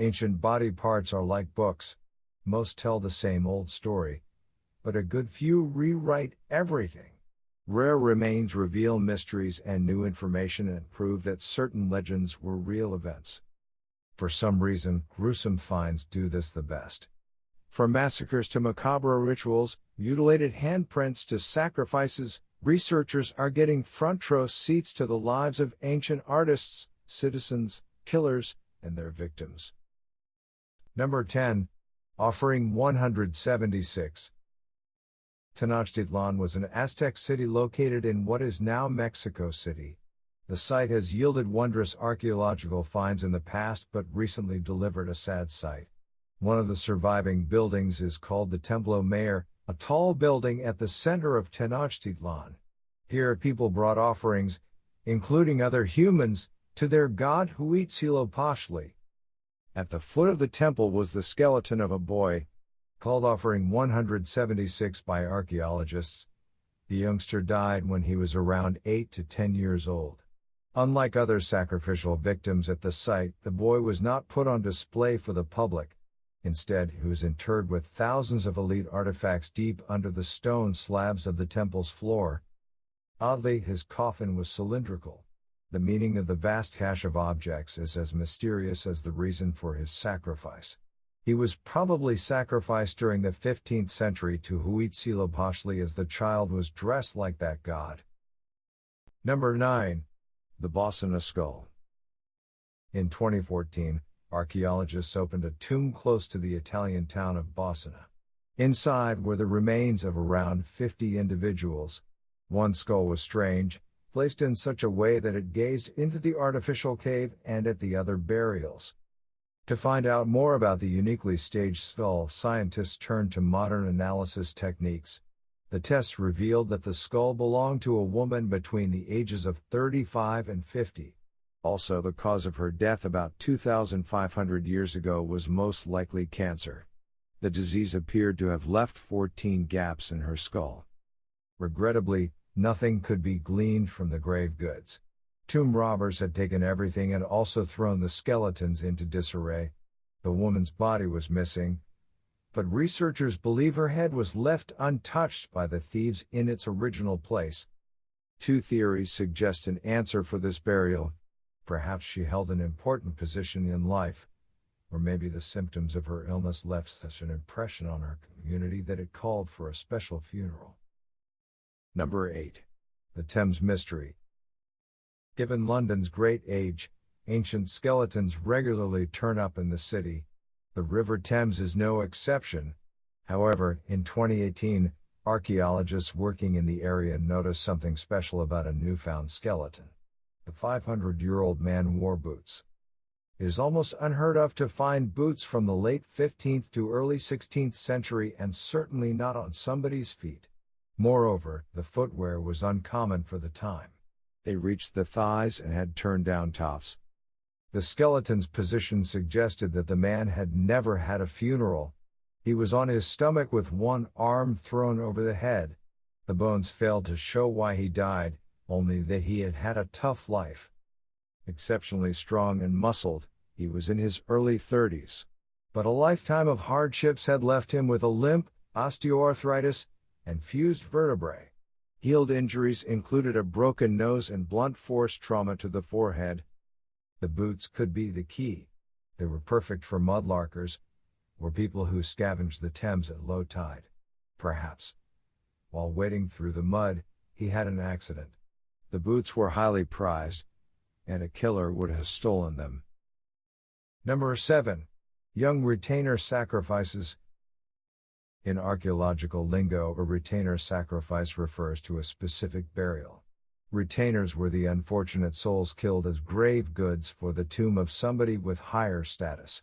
Ancient body parts are like books. Most tell the same old story, but a good few rewrite everything. Rare remains reveal mysteries and new information and prove that certain legends were real events. For some reason, gruesome finds do this the best. From massacres to macabre rituals, mutilated handprints to sacrifices, researchers are getting front-row seats to the lives of ancient artists, citizens, killers, and their victims. Number 10. Offering 176. Tenochtitlan was an Aztec city located in what is now Mexico City. The site has yielded wondrous archaeological finds in the past but recently delivered a sad sight. One of the surviving buildings is called the Templo Mayor, a tall building at the center of Tenochtitlan. Here people brought offerings, including other humans, to their god Huitzilopochtli. At the foot of the temple was the skeleton of a boy, called Offering 176 by archaeologists. The youngster died when he was around 8 to 10 years old. Unlike other sacrificial victims at the site, the boy was not put on display for the public. Instead, he was interred with thousands of elite artifacts deep under the stone slabs of the temple's floor. Oddly, his coffin was cylindrical. The meaning of the vast cache of objects is as mysterious as the reason for his sacrifice. He was probably sacrificed during the 15th century to Huitzilopochtli as the child was dressed like that god. Number 9. The Bossy Skull. In 2014, archaeologists opened a tomb close to the Italian town of Bossy. Inside were the remains of around 50 individuals. One skull was strange, placed in such a way that it gazed into the artificial cave and at the other burials. To find out more about the uniquely staged skull, scientists turned to modern analysis techniques. The tests revealed that the skull belonged to a woman between the ages of 35 and 50. Also, the cause of her death about 2,500 years ago was most likely cancer. The disease appeared to have left 14 gaps in her skull. Regrettably, nothing could be gleaned from the grave goods. Tomb robbers had taken everything and also thrown the skeletons into disarray. The woman's body was missing, but researchers believe her head was left untouched by the thieves in its original place. Two theories suggest an answer for this burial. Perhaps she held an important position in life, or maybe the symptoms of her illness left such an impression on her community that it called for a special funeral. Number 8. The Thames Mystery. Given London's great age, ancient skeletons regularly turn up in the city. The River Thames is no exception. However, in 2018, archaeologists working in the area noticed something special about a newfound skeleton. The 500-year-old man wore boots. It is almost unheard of to find boots from the late 15th to early 16th century and certainly not on somebody's feet. Moreover, the footwear was uncommon for the time. They reached the thighs and had turned-down tops. The skeleton's position suggested that the man had never had a funeral. He was on his stomach with one arm thrown over the head. The bones failed to show why he died, only that he had had a tough life. Exceptionally strong and muscled, he was in his early 30s. But a lifetime of hardships had left him with a limp, osteoarthritis, and fused vertebrae. Healed injuries included a broken nose and blunt force trauma to the forehead. The boots could be the key. They were perfect for mudlarkers, or people who scavenged the Thames at low tide. Perhaps, while wading through the mud, he had an accident. The boots were highly prized, and a killer would have stolen them. Number 7. Young retainer sacrifices. In archaeological lingo, a retainer sacrifice refers to a specific burial. Retainers were the unfortunate souls killed as grave goods for the tomb of somebody with higher status.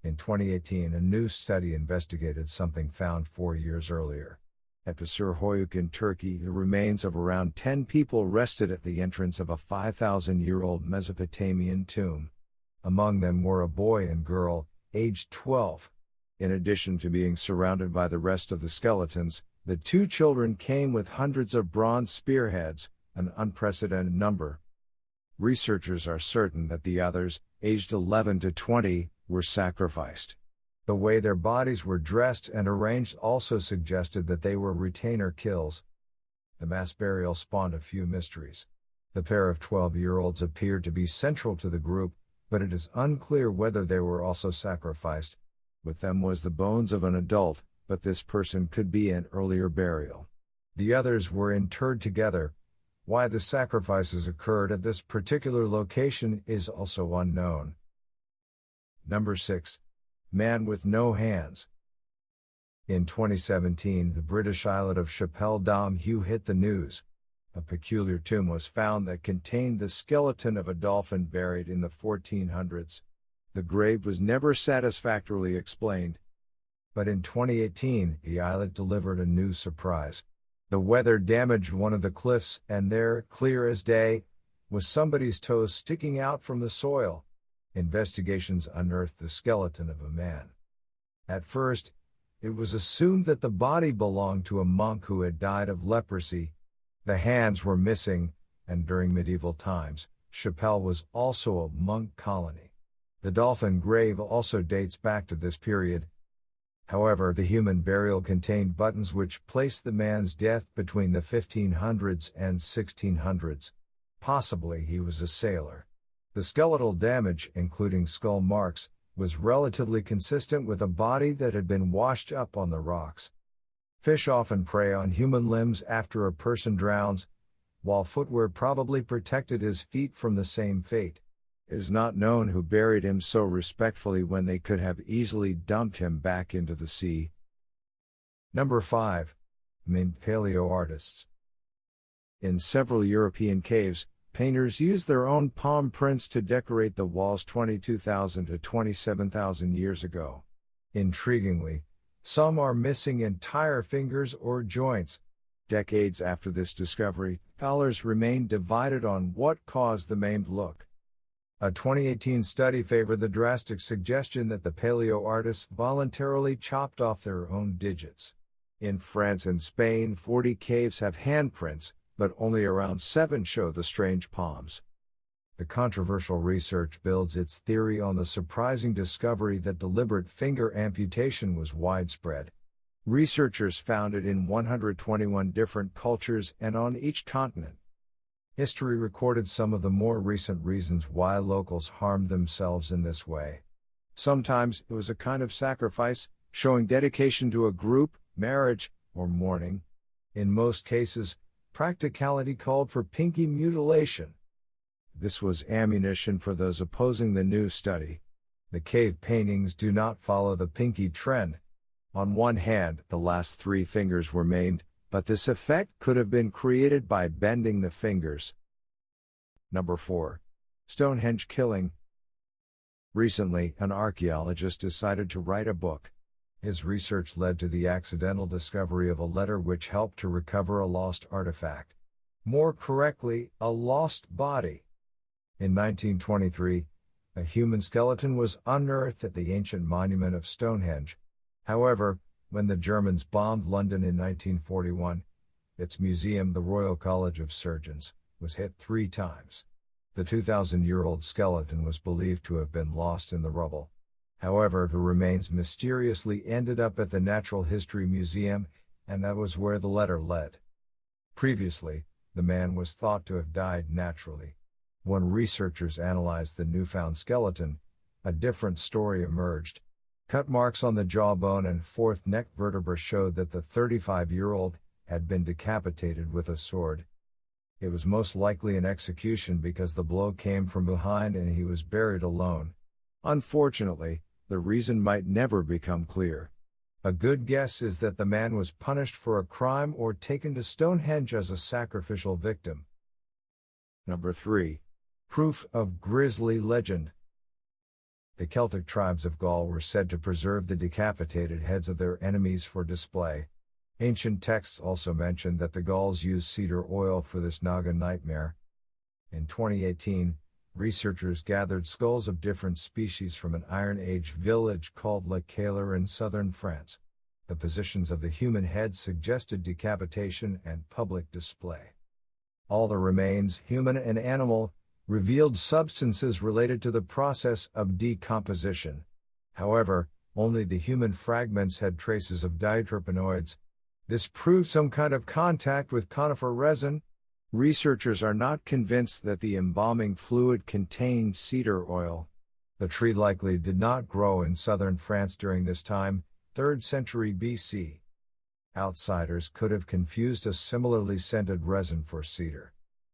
In 2018, a new study investigated something found 4 years earlier. At Pazarhoyuk in Turkey, the remains of around 10 people rested at the entrance of a 5,000-year-old Mesopotamian tomb. Among them were a boy and girl, aged 12. In addition to being surrounded by the rest of the skeletons, the two children came with hundreds of bronze spearheads, an unprecedented number. Researchers are certain that the others, aged 11 to 20, were sacrificed. The way their bodies were dressed and arranged also suggested that they were retainer kills. The mass burial spawned a few mysteries. The pair of 12-year-olds appeared to be central to the group, but it is unclear whether they were also sacrificed. With them was the bones of an adult, but this person could be an earlier burial. The others were interred together. Why the sacrifices occurred at this particular location is also unknown. Number 6. Man with no hands. In 2017, the British islet of Chapelle-Dame-Hue hit the news. A peculiar tomb was found that contained the skeleton of a dolphin buried in the 1400s. The grave was never satisfactorily explained. But in 2018, the islet delivered a new surprise. The weather damaged one of the cliffs, and there, clear as day, was somebody's toes sticking out from the soil. Investigations unearthed the skeleton of a man. At first, it was assumed that the body belonged to a monk who had died of leprosy. The hands were missing, and during medieval times, Chapelle was also a monk colony. The dolphin grave also dates back to this period. However, the human burial contained buttons which placed the man's death between the 1500s and 1600s. Possibly he was a sailor. The skeletal damage, including skull marks, was relatively consistent with a body that had been washed up on the rocks. Fish often prey on human limbs after a person drowns, while footwear probably protected his feet from the same fate. It is not known who buried him so respectfully when they could have easily dumped him back into the sea. Number 5. Maimed Paleo artists. In several European caves, painters used their own palm prints to decorate the walls 22,000 to 27,000 years ago. Intriguingly, some are missing entire fingers or joints. Decades after this discovery, scholars remain divided on what caused the maimed look. A 2018 study favored the drastic suggestion that the Paleo artists voluntarily chopped off their own digits. In France and Spain, 40 caves have handprints, but only around 7 show the strange palms. The controversial research builds its theory on the surprising discovery that deliberate finger amputation was widespread. Researchers found it in 121 different cultures and on each continent. History recorded some of the more recent reasons why locals harmed themselves in this way. Sometimes it was a kind of sacrifice, showing dedication to a group, marriage, or mourning. In most cases, practicality called for pinky mutilation. This was ammunition for those opposing the new study. The cave paintings do not follow the pinky trend. On one hand, the last 3 fingers were maimed, but this effect could have been created by bending the fingers. Number 4. Stonehenge killing. Recently, an archaeologist decided to write a book. His research led to the accidental discovery of a letter which helped to recover a lost artifact. More correctly, a lost body. In 1923, a human skeleton was unearthed at the ancient monument of Stonehenge. However, when the Germans bombed London in 1941, its museum, the Royal College of Surgeons, was hit 3 times. The 2,000-year-old skeleton was believed to have been lost in the rubble. However, the remains mysteriously ended up at the Natural History Museum, and that was where the letter led. Previously, the man was thought to have died naturally. When researchers analyzed the newfound skeleton, a different story emerged. Cut marks on the jawbone and 4th neck vertebra showed that the 35-year-old had been decapitated with a sword. It was most likely an execution because the blow came from behind and he was buried alone. Unfortunately, the reason might never become clear. A good guess is that the man was punished for a crime or taken to Stonehenge as a sacrificial victim. Number 3. Proof of Grisly legend. The Celtic tribes of Gaul were said to preserve the decapitated heads of their enemies for display. Ancient texts also mention that the Gauls used cedar oil for this Naga nightmare. In 2018, researchers gathered skulls of different species from an Iron Age village called La Caillère in southern France. The positions of the human heads suggested decapitation and public display. All the remains, human and animal, revealed substances related to the process of decomposition. However, only the human fragments had traces of diterpenoids. This proved some kind of contact with conifer resin. Researchers are not convinced that the embalming fluid contained cedar oil. The tree likely did not grow in southern France during this time, 3rd century BC. Outsiders could have confused a similarly scented resin for cedar.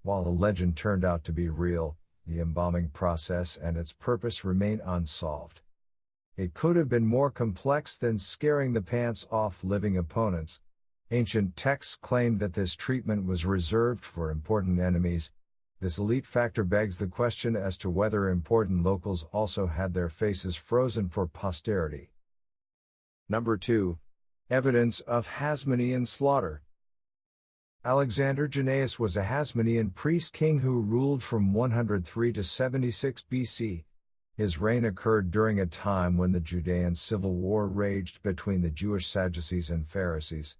While the legend turned out to be real, the embalming process and its purpose remain unsolved. It could have been more complex than scaring the pants off living opponents. Ancient texts claimed that this treatment was reserved for important enemies. This elite factor begs the question as to whether important locals also had their faces frozen for posterity. Number 2. Evidence of Hasmonean slaughter. Alexander Jannaeus was a Hasmonean priest-king who ruled from 103 to 76 BC. His reign occurred during a time when the Judean civil war raged between the Jewish Sadducees and Pharisees.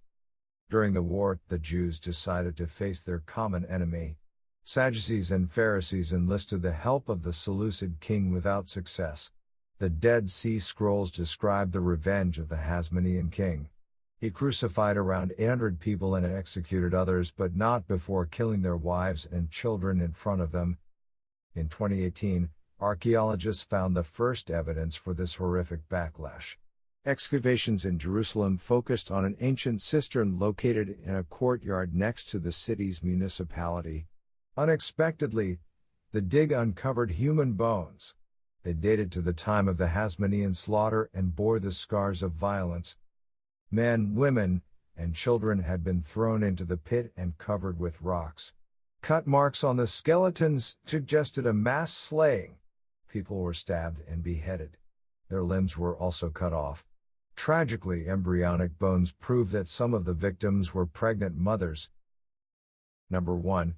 During the war, the Jews decided to face their common enemy. Sadducees and Pharisees enlisted the help of the Seleucid king without success. The Dead Sea Scrolls describe the revenge of the Hasmonean king. He crucified around 800 people and executed others, but not before killing their wives and children in front of them. In 2018, archaeologists found the first evidence for this horrific backlash. Excavations in Jerusalem focused on an ancient cistern located in a courtyard next to the city's municipality. Unexpectedly, the dig uncovered human bones. They dated to the time of the Hasmonean slaughter and bore the scars of violence. Men, women, and children had been thrown into the pit and covered with rocks. Cut marks on the skeletons suggested a mass slaying. People were stabbed and beheaded. Their limbs were also cut off. Tragically, embryonic bones prove that some of the victims were pregnant mothers. Number 1.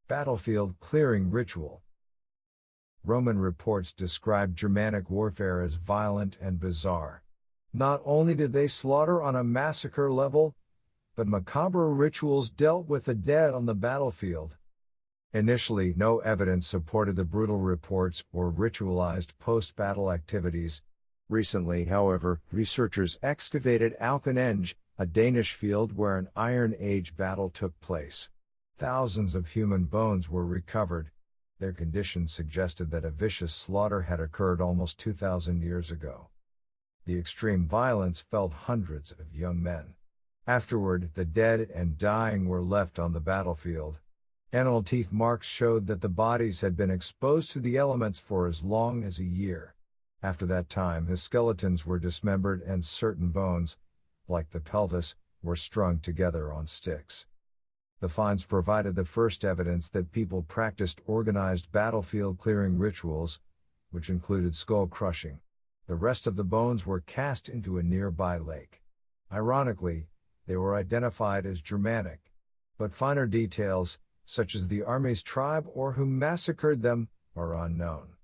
Battlefield clearing ritual. Roman reports describe Germanic warfare as violent and bizarre. Not only did they slaughter on a massacre level, but macabre rituals dealt with the dead on the battlefield. Initially, no evidence supported the brutal reports or ritualized post-battle activities. Recently, however, researchers excavated Stonehenge, a Danish field where an Iron Age battle took place. Thousands of human bones were recovered. Their condition suggested that a vicious slaughter had occurred almost 2,000 years ago. The extreme violence felled hundreds of young men. Afterward, the dead and dying were left on the battlefield. Animal teeth marks showed that the bodies had been exposed to the elements for as long as a year. After that time, the skeletons were dismembered and certain bones, like the pelvis, were strung together on sticks. The finds provided the first evidence that people practiced organized battlefield clearing rituals, which included skull crushing. The rest of the bones were cast into a nearby lake. Ironically, they were identified as Germanic, but finer details, such as the army's tribe or who massacred them, are unknown.